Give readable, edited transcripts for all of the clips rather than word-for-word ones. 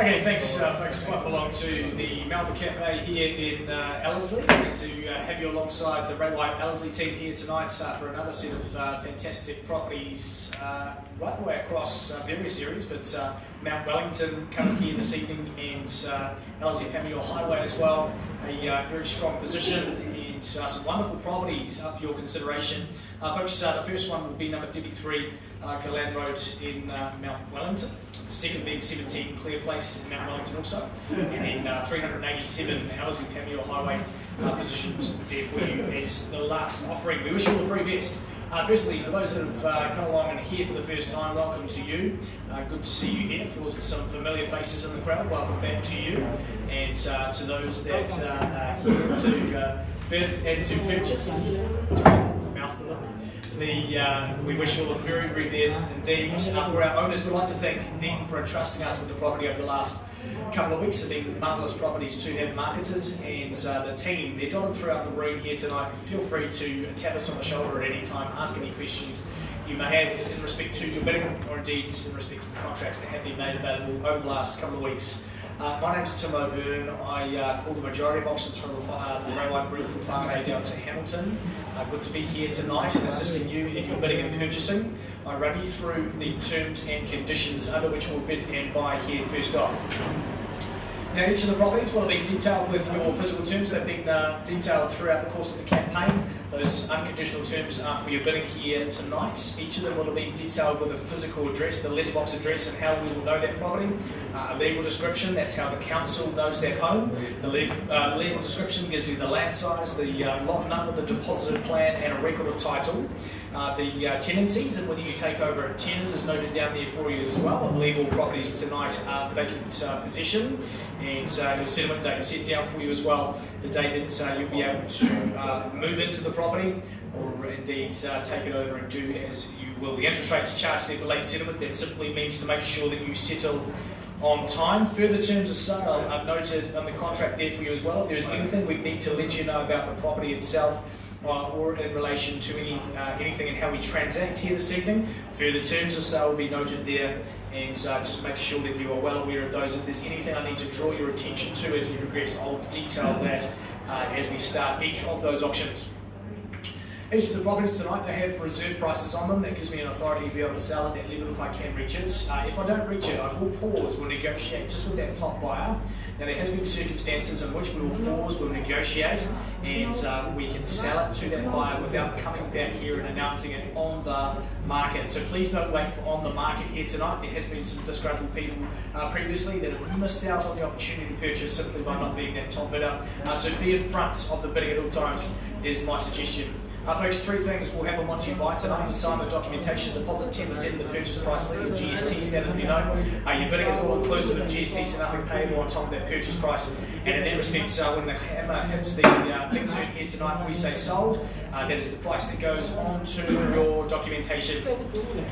Okay, thanks folks. Welcome along to the Melba Cafe here in Ellerslie. Great to have you alongside the Red White Ellerslie team here tonight for another set of fantastic properties right the way across various areas, but Mount Wellington coming here this evening, and Ellerslie Pamela Highway as well. A very strong position and some wonderful properties up for your consideration. Folks, the first one will be number 33 Gilland Road in Mount Wellington. The second being 17 Clear Place in Mount Wellington also, and then 387 Ellerslie Pamela Highway positioned there for you as the last offering. We wish you all the very best. Firstly, for those that have come along and are here for the first time, welcome to you. Good to see you here. For some familiar faces in the crowd, welcome back to you. And to those that are here to bid and to purchase, mouse to them. We wish you all the very, very best indeed. For our owners, we'd like to thank them for entrusting us with the property over the last couple of weeks. They've been marvellous properties to have marketed, and the team, they're dotted throughout the room here tonight. Feel free to tap us on the shoulder at any time, ask any questions you may have in respect to your bidding, or indeed in respect to the contracts that have been made available over the last couple of weeks. My name's Tim O'Byrne. I call the majority of auctions from the Railway Group from Whangarei down to Hamilton. Good to be here tonight and assisting you in your bidding and purchasing. I run you through the terms and conditions under which we'll bid and buy here first off. Now, each of the properties will be detailed with your physical terms. They've been detailed throughout the course of the campaign. Those unconditional terms are for your bidding here tonight. Each of them will have been detailed with a physical address, the letterbox address, and how we will know that property. A legal description, that's how the council knows that home. The legal description gives you the land size, the lot number, the deposited plan, and a record of title. The tenancies and whether you take over a tenant is noted down there for you as well. Legal properties tonight are vacant possession, and your settlement date is set down for you as well, the day that you'll be able to move into the property, or indeed take it over and do as you will. The interest rates charged there for late settlement, that simply means to make sure that you settle on time. Further terms of sale are noted on the contract there for you as well. If there's anything we need to let you know about the property itself, or in relation to anything and how we transact here this evening, further terms of sale will be noted there, and just make sure that you are well aware of those. If there's anything I need to draw your attention to as we progress, I'll detail that as we start each of those auctions. Each of the properties tonight, they have reserve prices on them. That gives me an authority to be able to sell at that level if I can reach it. If I don't reach it, I will pause, we'll negotiate just with that top buyer. Now, there has been circumstances in which we will pause, we'll negotiate, and we can sell it to that buyer without coming back here and announcing it on the market. So please don't wait for on the market here tonight. There has been some disgruntled people previously that have missed out on the opportunity to purchase simply by not being that top bidder. So be in front of the bidding at all times is my suggestion. Folks, three things will happen once you buy tonight. You sign the documentation, deposit 10% of the purchase price, let your GST status be known. Your bidding is all inclusive of GST, so nothing payable on top of that purchase price. And in that respect, when the hammer hits the big turn here tonight, we say sold. That is the price that goes onto your documentation.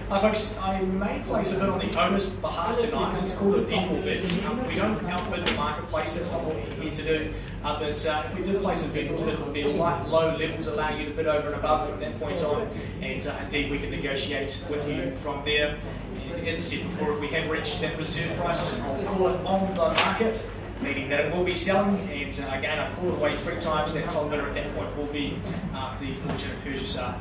Folks, I may place a bid on the owner's behalf tonight. It's called a vendor bid. We don't outbid the marketplace, that's not what we're here to do. But if we did place a vendor bid, it would be light, low levels, allowing you to bid over and above from that point on. And indeed, we can negotiate with you from there. And as I said before, if we have reached that reserve price, I'll call it on the market, meaning that it will be selling, and again, I call it away 3 times. That top bidder at that point will be the fortunate purchaser.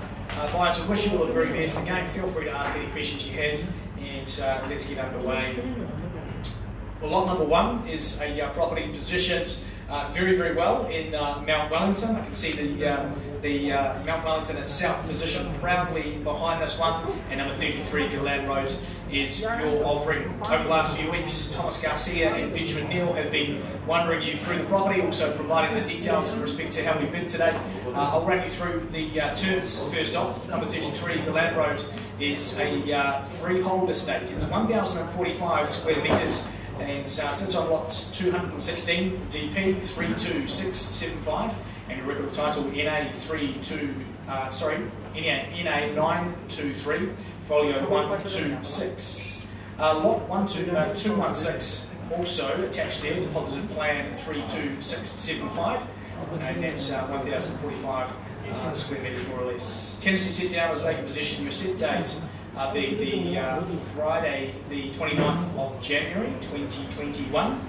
Buyers, we wish you all the very best. Again, feel free to ask any questions you have, and let's get underway. Well, lot number 1 is a property positioned very, very well in Mount Wellington. I can see the Mount Wellington itself positioned proudly behind this one, and number 33 Gillan Road is your offering. Over the last few weeks, Thomas Garcia and Benjamin Neal have been wandering you through the property, also providing the details in respect to how we bid today. I'll run you through the terms first off. Number 33 Gillan Road is a freehold estate. It's 1,045 square metres and sits on lot 216, DP 32675, and your record of title NA 923, folio 126. Lot 216 also attached there, deposited plan 32675, and that's 1,045 square metres more or less. Tenancy set down as vacant possession. Your set date being the Friday, the 29th of January 2021,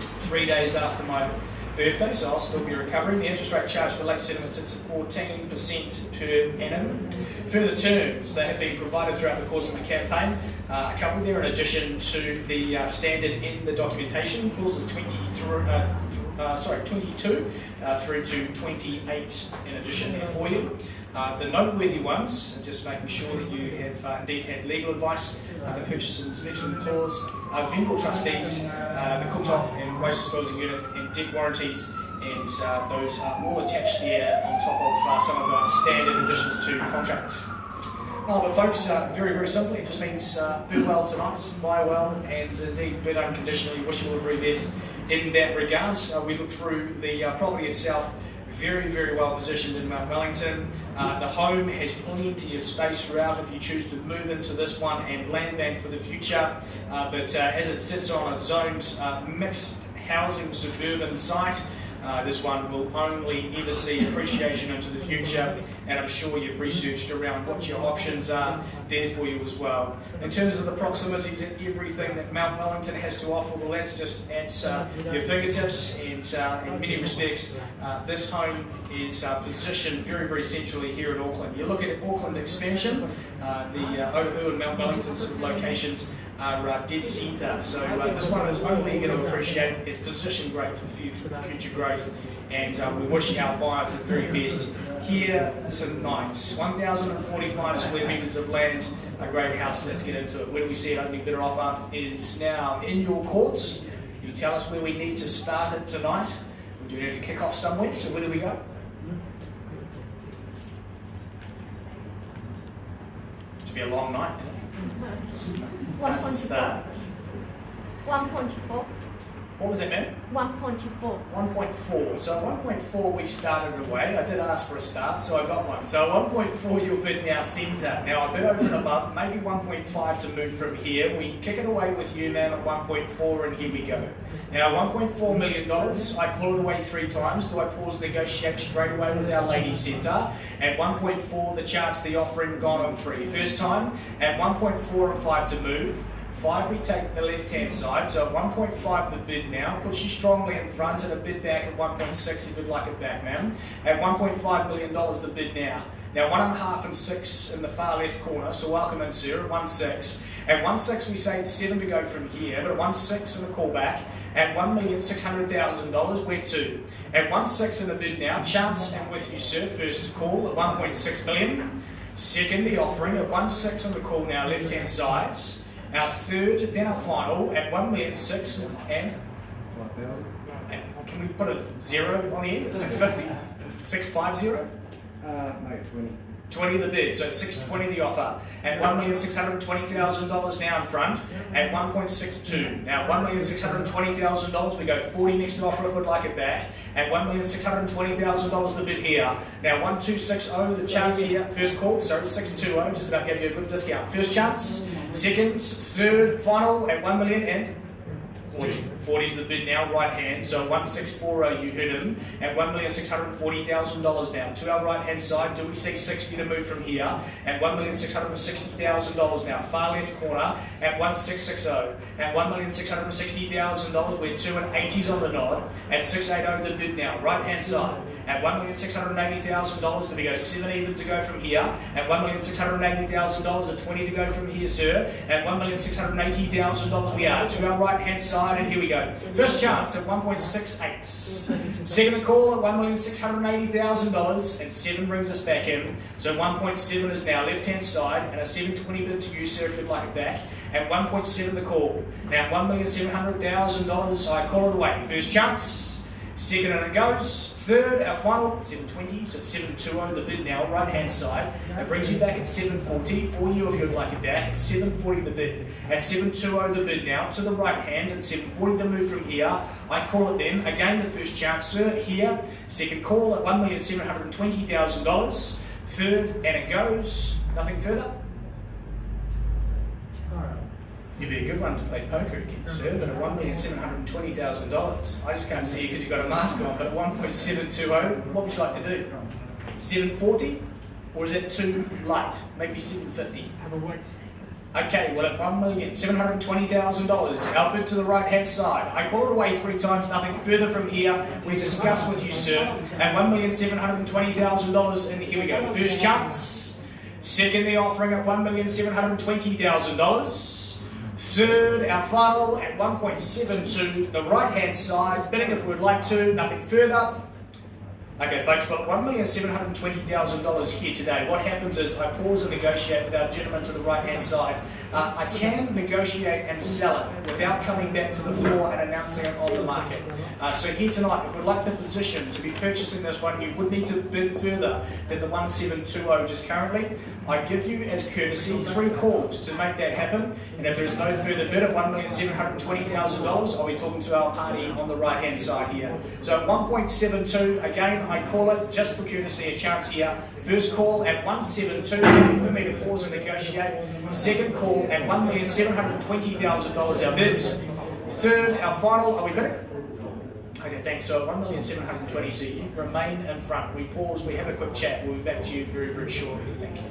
3 days after my birthday, so I'll still be recovering. The interest rate charged for late settlement sits at 14% per annum. Further terms that have been provided throughout the course of the campaign, a couple there in addition to the standard in the documentation, clauses 22 through to 28 in addition there for you. The noteworthy ones, just making sure that you have indeed had legal advice, the purchase and inspection clause, vendor trustees, the cooktop and waste disposal unit, and debt warranties, and those are all attached there on top of some of the standard additions to contracts. But folks, very, very simply, it just means bid well tonight, buy well, and indeed bid unconditionally. Wish you all the very best in that regard. We look through the property itself. Very, very well positioned in Mount Wellington. The home has plenty of space throughout if you choose to move into this one and land bank for the future. But as it sits on a zoned mixed housing suburban site, this one will only ever see appreciation into the future, and I'm sure you've researched around what your options are there for you as well. In terms of the proximity to everything that Mount Wellington has to offer, well, that's just at your fingertips, and in many respects this home is positioned very, very centrally here in Auckland. You look at Auckland expansion, the Otahu and Mount Wellington sort of locations are dead centre, so this one is only going to appreciate its position great for future growth, and we wish our buyers the very best here tonight. 1,045 square metres of land, a great house. Let's get into it. Where do we see it? Opening bidder offer is now in your courts. You tell us where we need to start it tonight. We do need to kick off somewhere, so where do we go? Should be a long night. 1.4. 1.4. What was that, ma'am? 1.4. 1.4. So 1.4 we started away. I did ask for a start, so I got one. So 1.4 you'll bid now centre. Now a bit over and above, maybe 1.5 to move from here. We kick it away with you, ma'am, at 1.4, and here we go. Now $1.4 million, I call it away 3 times. Do I pause negotiate straight away with our lady centre? At 1.4, the chance, the offering gone on 3. First time, at 1.4 and 5 to move. 5 we take the left hand side, so at 1.5 the bid now, puts you strongly in front, and a bid back at 1.6 if you'd like it back, ma'am. At $1.5 million the bid now. Now 1.5 and 6 in the far left corner, so welcome in sir, at 1.6. At 1.6 we say it's 7 to go from here, but at 1.6 in the callback, at $1,600,000 we're 2. At 1.6 in the bid now, chance and with you sir, first call at 1.6 million. Second the offering at 1.6 in the call now, left hand side. Our third, then our final at 1,600,000 and can we put a 0 on the end? 650? 650? No, 20. 20 the bid, so 620 the offer. At $1,620,000 now in front, at 1.62. Now $1,620,000, we go 40 next to offer, would like it back. At $1,620,000 the bid here. Now 1260 the chance here, first call, sorry, 620, just about gave you a good discount. First chance, second, third, final at 1 million and 40 is the bid now, right hand, so 1640 you heard him, at $1,640,000 now. To our right hand side, do we see 60 to move from here, at $1,660,000 now. Far left corner, at 1660. At $1,660,000, we're 2 and 80s on the nod, at 680 the bid now, right hand side. At $1,680,000 do we go 7 even to go from here. At $1,680,000 at 20 to go from here, sir. At $1,680,000 we are to our right hand side, and here we go. go. First chance at 1.68. Second call at $1,680,000, and 7 brings us back in. So 1.7 is now left-hand side, and a 720 bid to you, sir, if you'd like it back. At 1.7 the call. Now $1,700,000, I call it away. First chance. Second, and it goes. Third, our final, 720, so it's 720 the bid now, right-hand side. That brings you back at 740, or you if you'd like it back, at 740 the bid. At 720 the bid now, to the right hand, at 740 to move from here. I call it then, again the first chance, sir, here. Second call at $1,720,000. Third, and it goes. Nothing further. You'd be a good one to play poker against, sir, but at $1,720,000. I just can't see you because you've got a mask on, but at 1.720, what would you like to do? 740? Or is it too light? Maybe 750? Okay, well at $1,720,000, our bid to the right-hand side. I call it away 3 times, nothing further from here. We discuss with you, sir, at $1,720,000, and here we go. First chance. Second, the offering at $1,720,000. Third, our final at 1.72, the right-hand side, bidding if we would like to, nothing further. Okay, folks, well, $1,720,000 here today. What happens is I pause and negotiate with our gentleman to the right-hand side. I can negotiate and sell it without coming back to the floor and announcing it on the market. So here tonight, if we'd like the position to be purchasing this one, you would need to bid further than the 1,720 just currently. I give you, as courtesy, 3 calls to make that happen. And if there is no further bid at $1,720,000, I'll be talking to our party on the right-hand side here. So at 1.72, again, I call it, just for courtesy, a chance here. First call at 172, happy for me to pause and negotiate. Second call at $1,720,000, our bids. Third, our final, are we bidding? Okay, thanks. So at $1,720,000, so you remain in front. We pause, we have a quick chat. We'll be back to you very, very shortly. Thank you.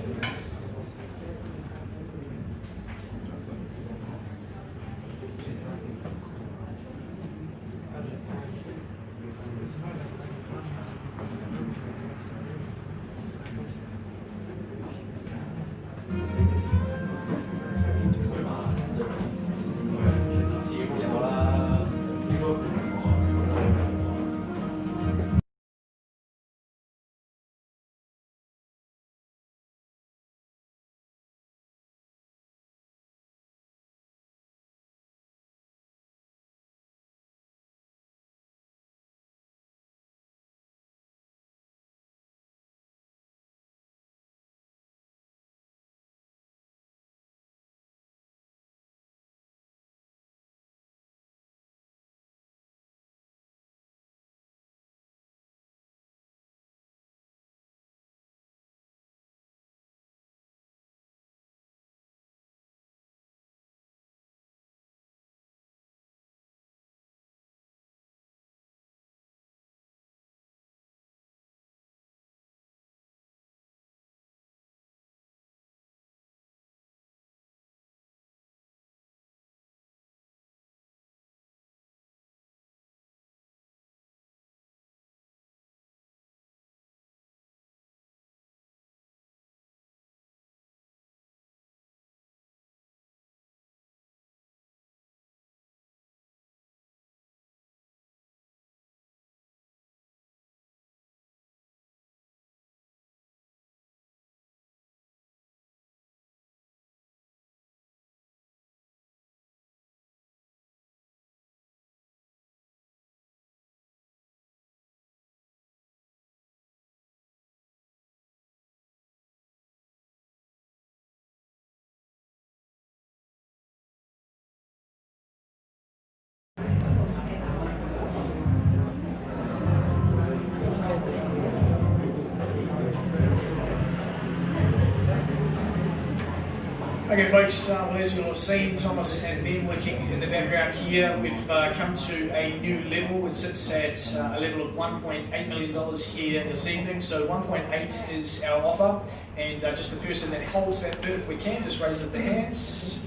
Okay folks, well as you'll have seen, Thomas and Ben working in the background here. We've come to a new level. It sits at a level of $1.8 million here this evening. So 1.8 is our offer, and just the person that holds that bid, if we can, just raise up the hands.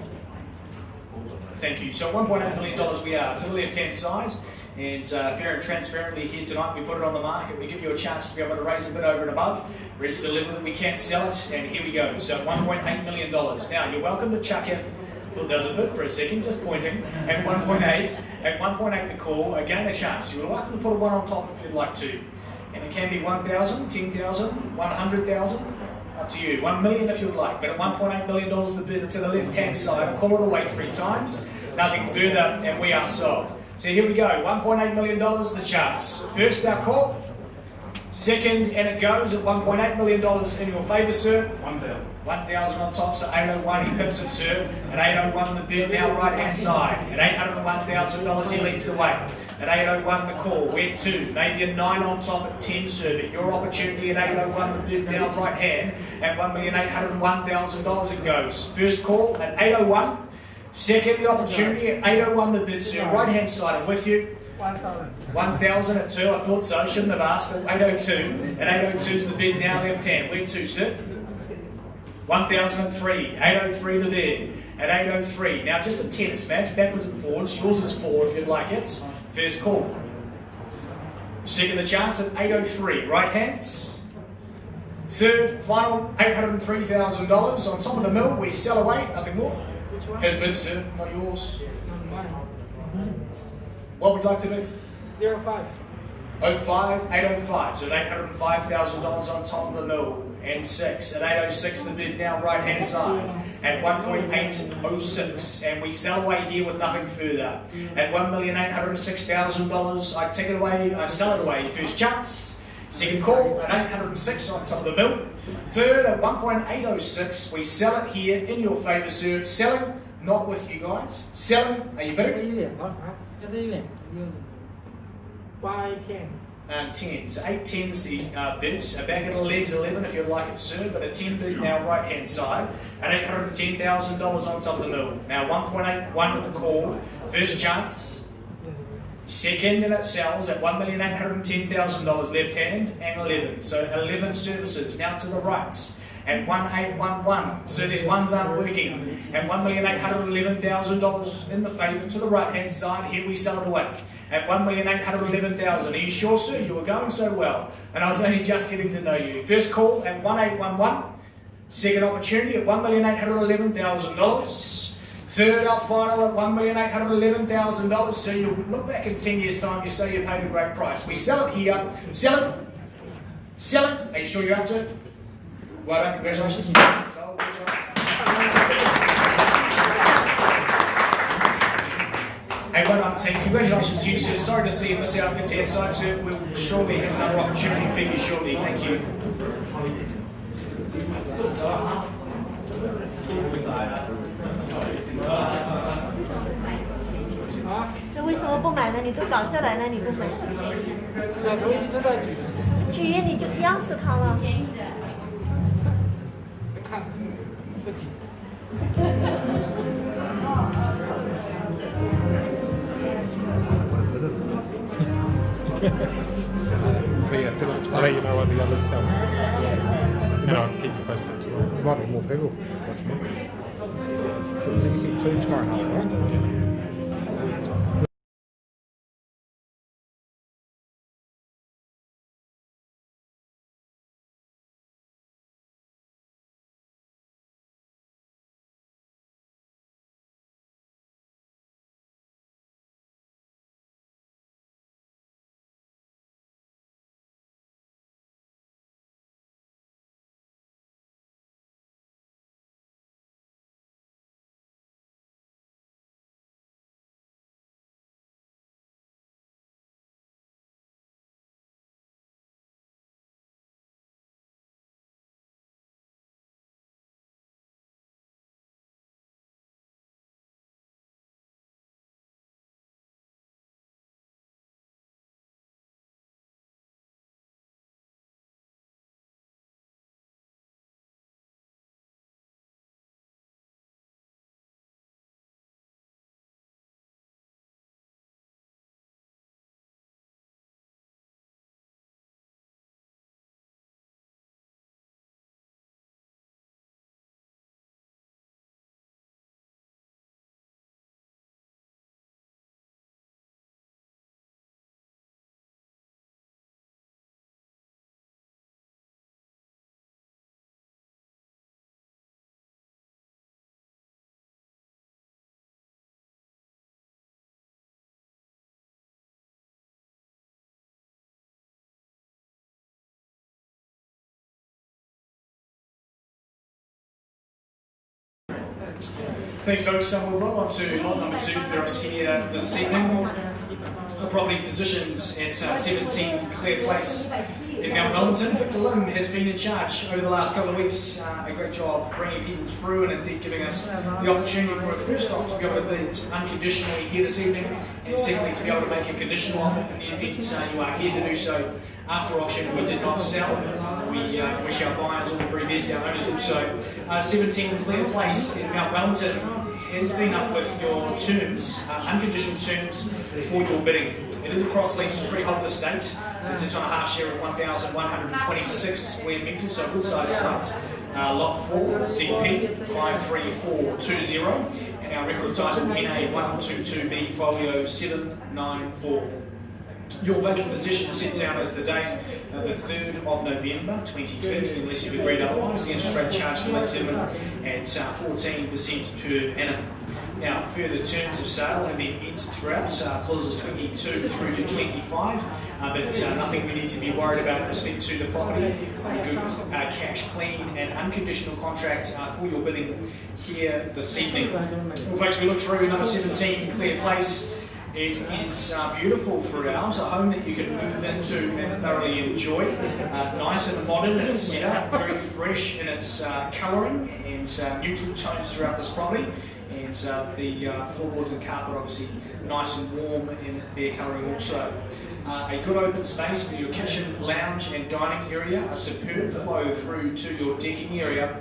Thank you. So $1.8 million we are to the left-hand side. And fair and transparently here tonight, we put it on the market. We give you a chance to be able to raise a bit over and above, reach the level that we can't sell it, and here we go. So $1.8 million. Now, you're welcome to chuck in Thought that was a bit for a second, just pointing. At 1.8, at 1.8 the call, again a chance. You're welcome to put a 1 on top if you'd like to. And it can be 1,000, 10,000, 100,000, up to you. 1 million if you'd like, but at $1.8 million the bid to the left-hand side. I call it away 3 times, nothing further, and we are sold. So here we go, $1.8 million the chance. First our call, second, and it goes at $1.8 million in your favour, sir. 1,000 on top, so 801, he pips it, sir. At 801 the bid, now right hand side. At $801,000 he leads the way. At 801 the call, went 2, maybe a 9 on top at 10, sir, but your opportunity at 801 the bid, now right hand. At $1,801,000 it goes. First call at 801. Second, the opportunity at 801 the bid, sir. Right hand side, I'm with you. 1,000 at 2, I thought so, I shouldn't have asked. At 802. At 802 is the bid, now left hand. Went 2, sir. 1,003, 803 the bid. At 803, now just a tennis match, backwards and forwards. Yours is 4 if you'd like it. First call. Second the chance at 803, right hands. Third, final, $803,000 on top of the mill. We sell away, nothing more. His bid, sir, not yours. What would you like to do? 05. 05, 805, so $805,000 on top of the mill. And 6, at 806 the bid, now right hand side. At 1.806, and we sell away here with nothing further. At $1,806,000, I take it away, I sell it away. First chance. Second call at 806 on top of the mill. Third at 1.806, we sell it here in your favour, sir. Selling, not with you guys. Selling, are you bidding? 510. 10. So 8 10's the bids. A bag of the legs 11 if you'd like it, sir, but a 10 bid now right hand side at $810,000 on top of the mill. Now 1.81 at the call. First chance. Second, and it sells at $1,810,000 left hand and 11. So 11 services now to the right. At 1811, so these ones aren't working. At $1,811,000 in the favour to the right hand side. Here we sell it away. At $1,811,000. Are you sure, sir? You were going so well. And I was only just getting to know you. First call at 1811. Second opportunity at $1,811,000. Third up final at $1,811,000. So you look back in 10 years' time, you say you paid a great price. We sell it here. Sell it. Sell it. Are you sure you're out, sir? Well done. Congratulations. Sold. Good job. Hey, well done, team. Congratulations to you, sir. Sorry to see you miss out left-hand side, sir. We'll surely have another opportunity for you shortly. Thank you.那为什么不买呢？你都搞下来了，你不买？那头一直在举，举你就压死他了。看不紧。So yeah, good luck. I'll let you know when the others sell. And I'll keep you posted as well. There might be more people. So you see 2 tomorrow night, right? Thanks, folks. We'll roll on to lot number 2 for us here this evening. The property positions at 17 Clear Place in Mount Wellington. Victor Lynn has been in charge over the last couple of weeks. A great job bringing people through and indeed giving us the opportunity for first off to be able to bid unconditionally here this evening, and secondly to be able to make a conditional offer in the event you are here to do so after auction. We did not sell. We wish our buyers all the very best, our owners also. 17 Clear Place in Mount Wellington has been up with your terms, unconditional terms for your bidding. It is a cross-leased freehold estate. It sits on a half share of 1,126 square metres, so good size site. Lot 4, DP 53420, and our record of title NA122B folio 794. Your vacant position is set down as the date, the 3rd of November 2020, unless you've agreed otherwise. The interest rate charged for late settlement at 14% per annum. Now, further terms of sale have been entered throughout, clauses 22 through to 25, but nothing we need to be worried about with respect to the property. A good cash, clean and unconditional contract for your bidding here this evening. Well, folks, we look through number 17, Clear Place. It is beautiful throughout, a home that you can move into and thoroughly enjoy. Nice and modern in its setup, very fresh in its colouring and neutral tones throughout this property. And the floorboards and carpet obviously nice and warm in their colouring also. A good open space for your kitchen, lounge and dining area, a superb flow through to your decking area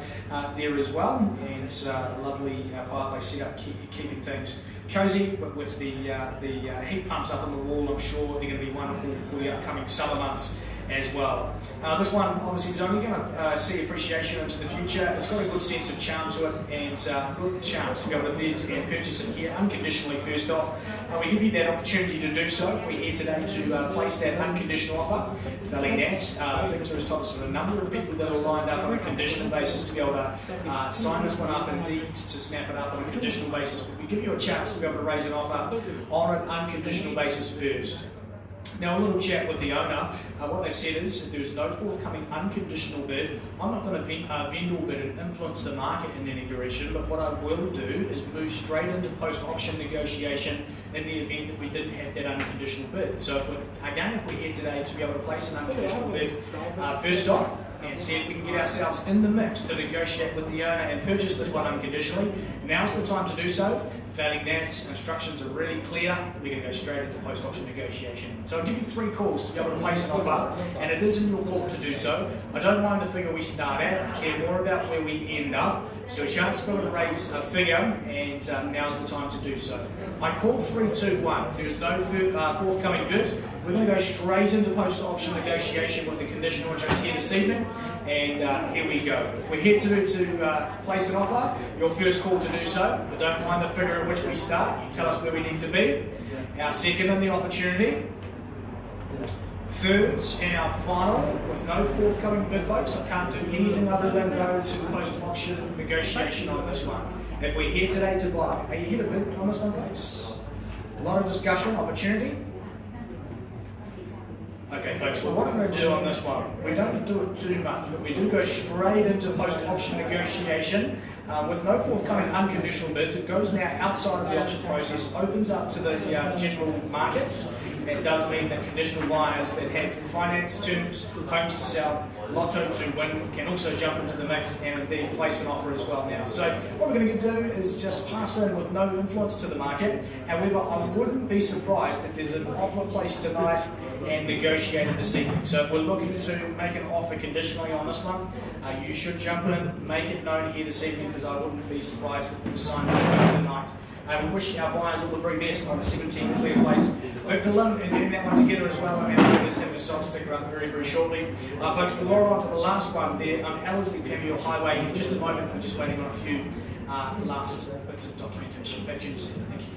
there as well, and a lovely fireplace setup, keeping things cosy, but with the heat pumps up on the wall. I'm sure they're going to be wonderful for the upcoming summer months as well. This one obviously is only going to see appreciation into the future. It's got a good sense of charm to it, and a good chance to be able to bid and purchase it here unconditionally first off. We give you that opportunity to do so. We're here today to place that unconditional offer. Failing that, Victor has told us of a number of people that are lined up on a conditional basis to be able to sign this one up, indeed to snap it up on a conditional basis. But we give you a chance to be able to raise an offer on an unconditional basis first. Now, a little chat with the owner. What they've said is, if there is no forthcoming unconditional bid, I'm not going to vendor bid and influence the market in any direction, but what I will do is move straight into post-auction negotiation in the event that we didn't have that unconditional bid. So if we're here today to be able to place an unconditional bid, first off, and see if we can get ourselves in the mix to negotiate with the owner and purchase this one unconditionally. Now's the time to do so. Failing that, instructions are really clear. We're going to go straight into post-auction negotiation. So I'll give you 3 calls to be able to place an offer, and it is in your call to do so. I don't mind the figure we start at. I care more about where we end up. So a chance to be able to raise a figure, and now's the time to do so. I call 321. If there's no forthcoming bid, we're going to go straight into post-auction negotiation with the conditional interest here this evening, and here we go. If we're here to place an offer, your first call to do so. I don't mind the figure at which we start. You tell us where we need to be. Our second in the opportunity. Third and our final, with no forthcoming bid, folks. I can't do anything other than go to post-auction negotiation on this one. If we're here today to buy, are you here to bid on this one, folks? A lot of discussion, opportunity. Okay, folks, well, what I'm going to do on this one, we don't do it too much, but we do go straight into post-auction negotiation with no forthcoming unconditional bids. It goes now outside of the auction process, opens up to the general markets. That does mean that conditional buyers that have finance terms, homes to sell, lotto to win, can also jump into the mix and indeed place an offer as well now. So what we're going to do is just pass in with no influence to the market. However, I wouldn't be surprised if there's an offer placed tonight and negotiated this evening. So if we're looking to make an offer conditionally on this one, you should jump in, make it known here this evening, because I wouldn't be surprised if it was signed up tonight. We wish our buyers all the very best on 17 Clear Place. Victor Lynn and getting that one together as well. And our leaders have a song sticker up very, very shortly. Folks, we'll roll on to the last one there on Ellerslie Pamela Highway in just a moment. We're just waiting on a few last bits of documentation. Back to you, Thank you.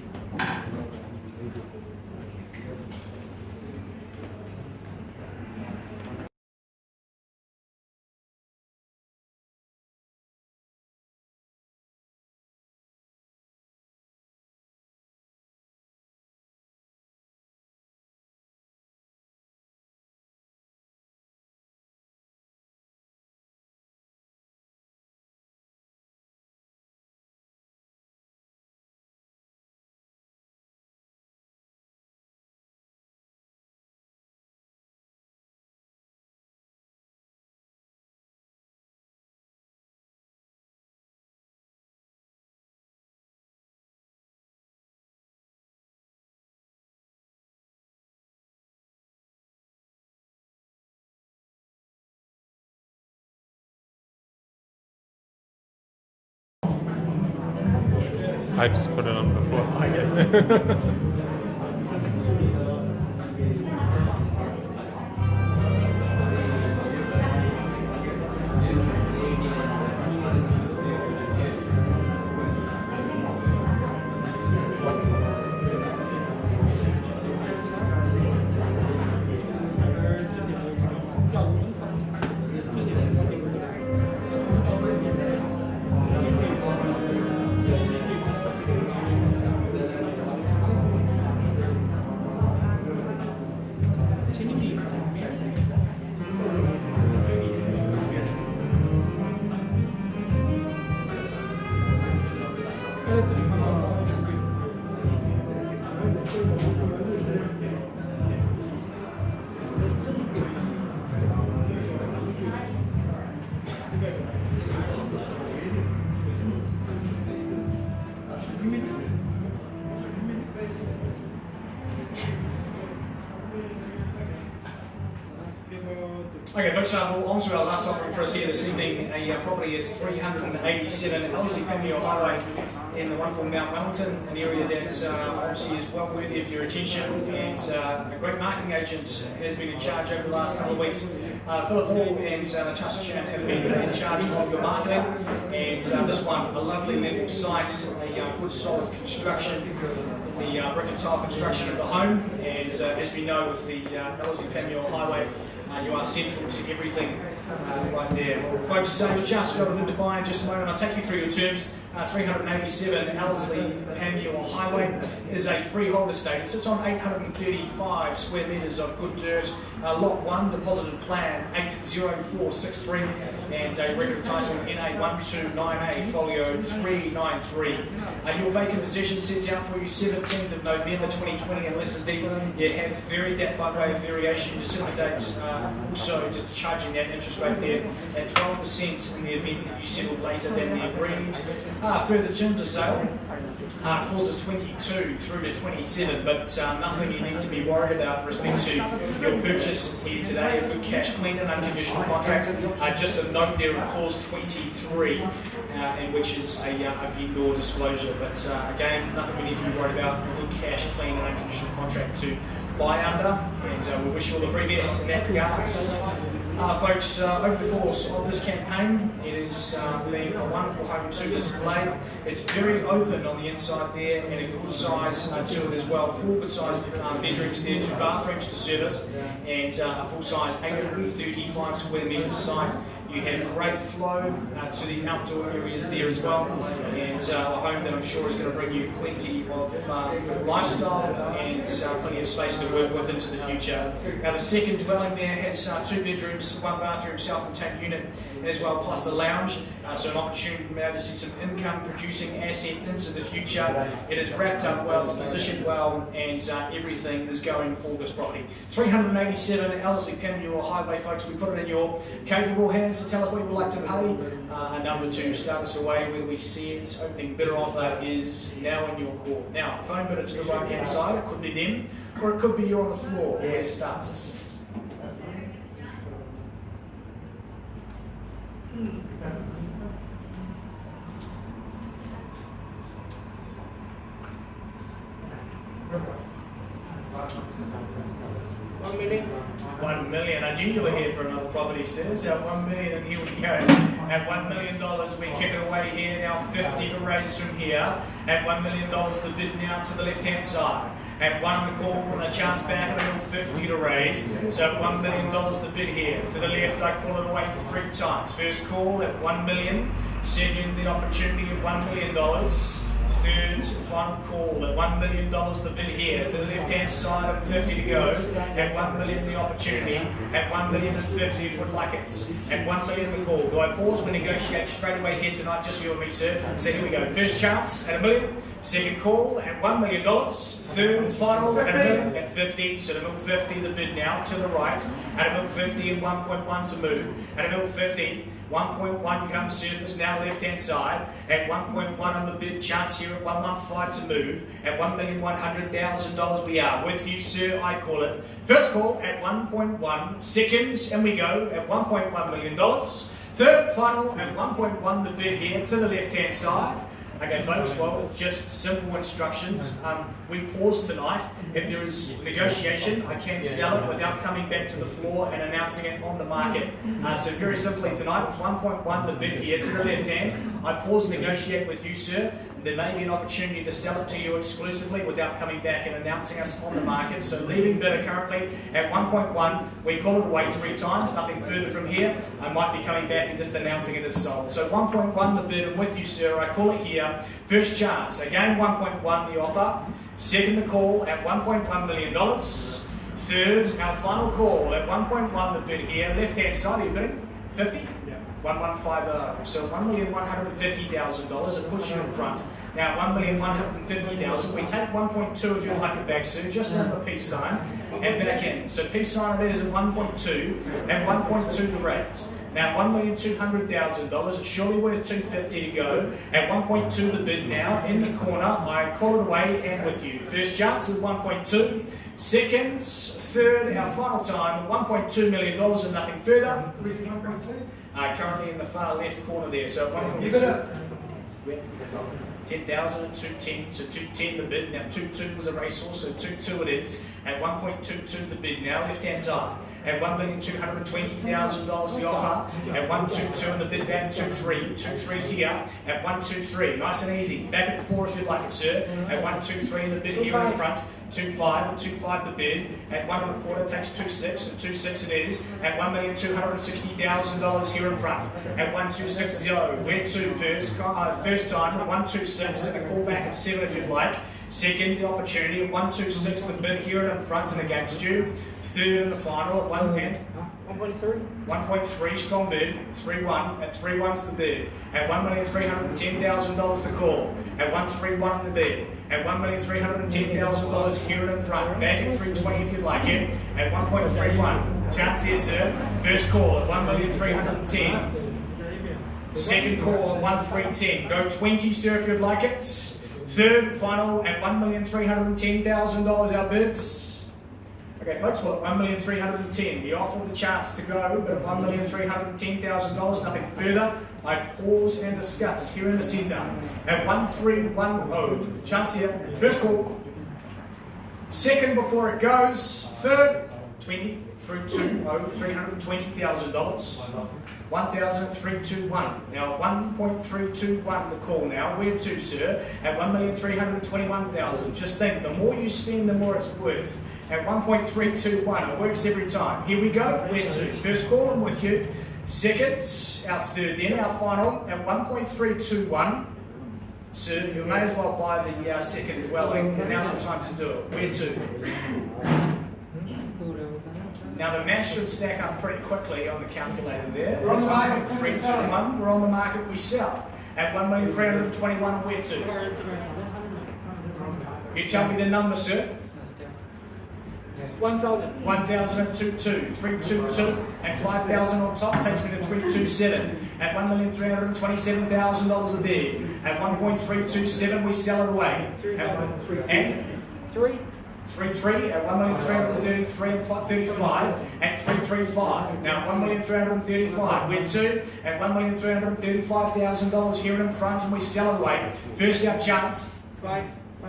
I just put it on before. Okay, folks, well, on to our last offering for us here this evening. A property is 387 Ellerslie Panmure Highway in the wonderful Mount Wellington, an area that obviously is well worthy of your attention, and a great marketing agent has been in charge over the last couple of weeks. Philip Hall and Natasha Chand have been in charge of your marketing, and this one, a lovely level site, a good solid construction, the brick and tile construction of the home, and as we know with the Ellerslie Panmure Highway, you are central to everything right there. Folks, your chance to be able to buy in just a moment. I'll take you through your terms. 387 Ellerslie Panmure Highway is a freehold estate. It sits on 835 square metres of good dirt. Lot 1, deposited plan 80463, and a record title NA129A folio 393. Your vacant possession set out for you 17th of November 2020, unless indeed you have varied that by way of variation. Your settlement dates also just charging that interest rate there at 12% in the event that you settle later than the agreed. Further terms of sale, clauses 22 through to 27, but nothing you need to be worried about with respect to your purchase here today. A good cash, clean and unconditional contract. Just a note there of clause 23, and which is a vendor disclosure. But again, nothing we need to be worried about. A good cash, clean and unconditional contract to buy under, and we wish you all the very best in that regard. Folks, over the course of this campaign, it has been a wonderful home to display. It's very open on the inside there, and a good size to it as well. 4 good size bedrooms there, 2 bathrooms to service, and a full size 835 square metre site. You have great flow to the outdoor areas there as well, and a home that I'm sure is going to bring you plenty of lifestyle and plenty of space to work with into the future. Now the second dwelling there has 2 bedrooms, 1 bathroom, self-contained unit as well, plus the lounge, so an opportunity to be able to see some income producing asset into the future. It is wrapped up well, it's positioned well, and everything is going for this property. 387 Ellerslie Panmure Highway, folks. We put it in your capable hands. So tell us what you would like to pay. A number to start us away when we see it. Opening bidder offer is now in your court. Now, phone bidder to the right hand side. It could be them, or it could be you on the floor. Where starts us? $1 million. 1 million. I knew you were here for another property, sirs. 1 million, and here we go. At $1 million, we kick it away here. Now 50 to raise from here. At $1 million, the bid now to the left-hand side. At 1 on the call, and a chance back at a 50 to raise. So $1 million, the bid here. To the left, I call it away 3 times. First call at $1 million. Second, the opportunity at $1 million. Third, final call at $1 million, the bid here. To the left-hand side at 50 to go. At $1 million, the opportunity. At $1 million and 50, would like it. At $1 million, the call. Do I pause? We negotiate straight away here tonight, just for you and me, sir. So here we go. First chance at $1 million. Second call at $1 million. Third, final at $1 million at 50. So to move 50, the bid now to the right. At about 50 and 1.1 to move. At about 50, 1.1 comes surface now left-hand side. At 1.1 on the bid, chance here at 115 to move. At $1,100,000 we are. With you, sir, I call it. First call at 1.1 seconds, and we go at $1.1 million. Third, final at 1.1 the bid here to the left-hand side. Okay, folks, well, just simple instructions. We pause tonight. If there is negotiation, I can sell it without coming back to the floor and announcing it on the market. So very simply tonight, 1.1 the bid here to the left hand. I pause and negotiate with you, sir. There may be an opportunity to sell it to you exclusively without coming back and announcing us on the market. So leaving bidder currently at 1.1, we call it away 3 times, nothing further from here. I might be coming back and just announcing it as sold. So 1.1 the bid, and with you, sir, I call it here. First chance, again 1.1 the offer. Second the call at $1.1 million. Third, our final call at 1.1 the bid here. Left hand side, are you bidding? 50? 1150. So $1,150,000. It puts you in front. Now $1,150,000. We take 1.2 if you like it back, sir, just on the peace sign and back in. So peace sign it is at 1.2 and 1.2 the raise. Now $1,200,000. It's surely worth $250 to go. At 1.2 the bid now in the corner. I call it away and with you. First chance is 1.2. Seconds, third, our final time, $1.2 million and nothing further. Currently in the far left corner there, so 1.2. 10,000 at 210, so 210 the bid. Now 2.2 was a racehorse, so 2.2 it is. At 1.22 the bid now, left hand side. At $1,220,000 the offer. At 1.22 in the bid down 2.3. 2.3's here. At 1.23, nice and easy. Back at 4 if you'd like it, sir. At 1.23 in the bid here in front. 2.5 and 2.5 the bid. At 1.25 takes 2.6 and 2.6 it is. At $1,260,000 here in front. At 1.260, where to first? First time at 1.26 and a call back at 7 if you'd like. Second, the opportunity at 1.26 the bid here in front and against you. Third and the final at 1.3 strong bid. 3.1 at 3.1's the bid. At $1,310,000 the call. At 1.31 the bid. At $1,310,000 here in front. Back at 3.20 if you'd like it. At 1.31. Chance here, sir. First call at $1,310,000. Second call at 1.310. Go 20, sir, if you'd like it. Third final at $1,310,000 our bids. Okay, folks, well, at $1,310,000. We offer the chance to go, but at $1,310,000, nothing further. I pause and discuss here in the centre at 1.310. Chance here. First call. Second before it goes. Third, 20 through $320,000. 1,321. Now 1.321 the call now. Where to, sir? At 1,321,000. Just think, the more you spend, the more it's worth. At 1.321, it works every time. Here we go. Where to? First call, I'm with you. Second, our third, then our final at 1.321. Sir, you may as well buy the second dwelling, and now's the time to do it. Where to? Now the math should stack up pretty quickly on the calculator there. We're on the market. 321. We're on the market. We sell at 1,321. Where to? You tell me the number, sir. 1,000. 1,022. 322 and 5,000 on top takes me to 327. At $1,327,000 a bid. At 1.327 we sell it away. And 3.3 at 1,333 and 35 and 335. Now 1,335. We're to at $1,335,000 here in front, and we sell it away. First out chance.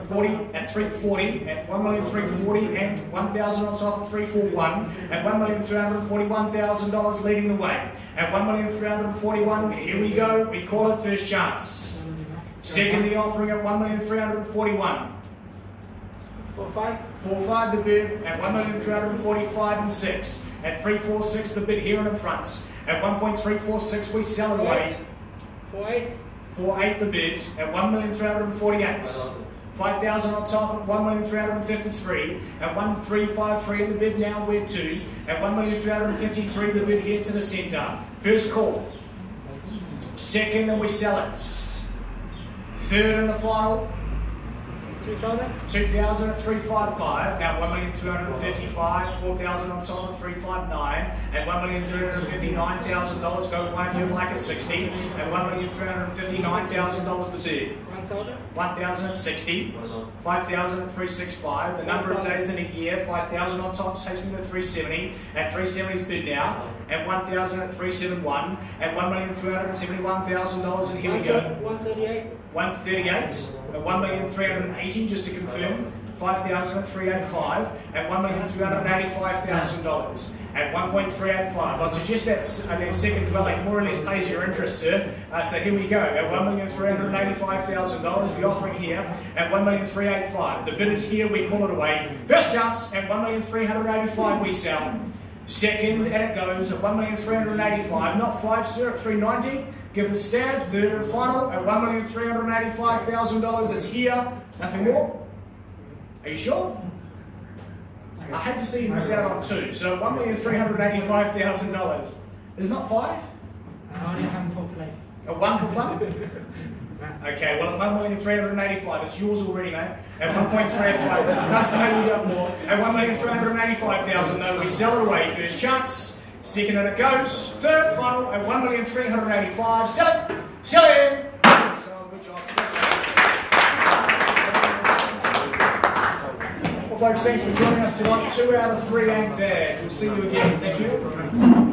40 at 340 at 1,340 and 1,000 on top of 341 at $1,341,000 leading the way. At 1,341, here we go. We call it first chance. Second, the offering at 1,341. 4.5 the bid at 1,345 and 6 at 346 the bid here in front. At 1.346 we sell it away. 4.8 the bid at 1,348. 5,000 on top at 1,353 at 1,353 in the bid now. Where to? At 1,353 the bid here to the centre. First call. Second, and we sell it. Third and the final. 2,000. 2,000 at 355. Now 1,355,000. 4,000 on top of 359, and $1,359,000. Go one if you like at 60, and $1,359,000 to bid. 1,000. 1,000 at 60, 5,000 at 365. The number of days in a year, 5,000 on top takes me to 370. At 370 is bid now, and 1,000 at 371, and $1,371,000. And here we go. 138. 138, and 1,380 just to confirm. 5,000 at 385, and $1,385,000 at 1.385. I'll suggest that second dwelling more or less pays your interest, sir. So here we go at $1,385,000. The offering here at $1,385,000. The bid is here. We call it away. First chance at $1,385,000. We sell. Second, and it goes at $1,385,000. Not 5, sir. At 390. Give it a stab. Third and final at $1,385,000. It's here. Nothing more. Are you sure? I hate to see you miss out on 2. So $1,385,000. Is it not 5? I only come for play. A 1 for fun? Okay, well at $1,385,000, it's yours already, mate. At 1.385, nice to know you got more. At $1,385,000, though, we sell it away. First chance, second, and it goes. Third, final at $1,385,000. Sell it, sell it. So good job. Well, folks, thanks for joining us tonight. 2 out of 3 ain't bad. We'll see you again. Thank you.